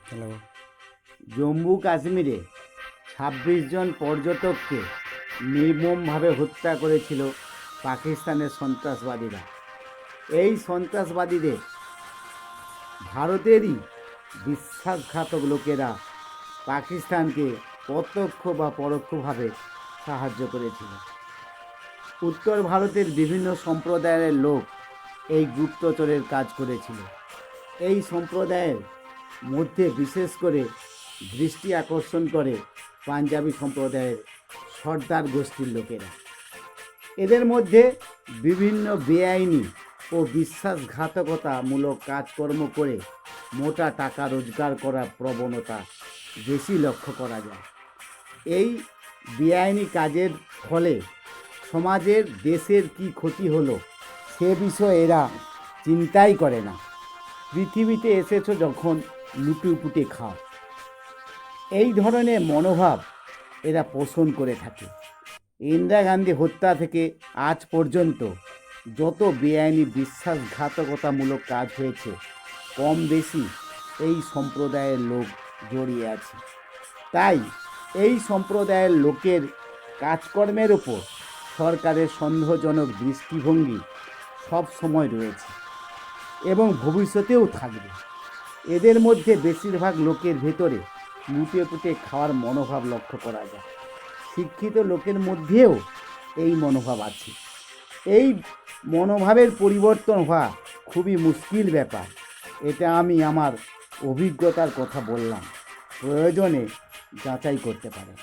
Hello. Jammu কাশ্মীরে ২৬ জন পর্যটককে নির্মমভাবে হত্যা করেছিল পাকিস্তানের সন্ত্রাসবাদীরা। এই সন্ত্রাসবাদীদের ভারতেরই বিশ্বাসঘাতক লোকেরা পাকিস্তানকে প্রত্যক্ষ বা পরোক্ষভাবে সাহায্য করেছিল। উত্তর ভারতের বিভিন্ন সম্প্রদায়ের লোক এই গুপ্তচরের কাজ করেছিল। এই সম্প্রদায়ের মধ্যে বিশেষ করে দৃষ্টি আকর্ষণ করে পাঞ্জাবি সম্প্রদায়ের সর্দার গোষ্ঠীর লোকেরা। এদের মধ্যে বিভিন্ন বেআইনি ও বিশ্বাসঘাতকতামূলক কাজকর্ম করে মোটা টাকা রোজগার করার প্রবণতা বেশি লক্ষ্য করা যায়। এই বেআইনি কাজের ফলে সমাজের দেশের কি ক্ষতি হলো সে বিষয়ে এরা চিন্তাই করে না। পৃথিবীতে এসেছো যখন লুটুপুটে খাও, এই ধরনের মনোভাব এরা পোষণ করে থাকে। ইন্দিরা গান্ধী হত্যা থেকে আজ পর্যন্ত যত বেআইনি বিশ্বাসঘাতকতামূলক কাজ হয়েছে কম বেশি এই সম্প্রদায়ের লোক জড়িয়ে আছে। তাই এই সম্প্রদায়ের লোকের কাজকর্মের ওপর সরকারের সন্দেহজনক দৃষ্টিভঙ্গি সব সময় রয়েছে এবং ভবিষ্যতেও থাকবে। এদের মধ্যে বেশিরভাগ লোকের ভেতরে লুটেপুটে খাওয়ার মনোভাব লক্ষ্য করা যায়। শিক্ষিত লোকের মধ্যেও এই মনোভাব আছে। এই মনোভাবের পরিবর্তন হওয়া খুবই মুশকিল ব্যাপার। এটা আমি আমার অভিজ্ঞতার কথা বললাম, প্রয়োজনে যাচাই করতে পারেন।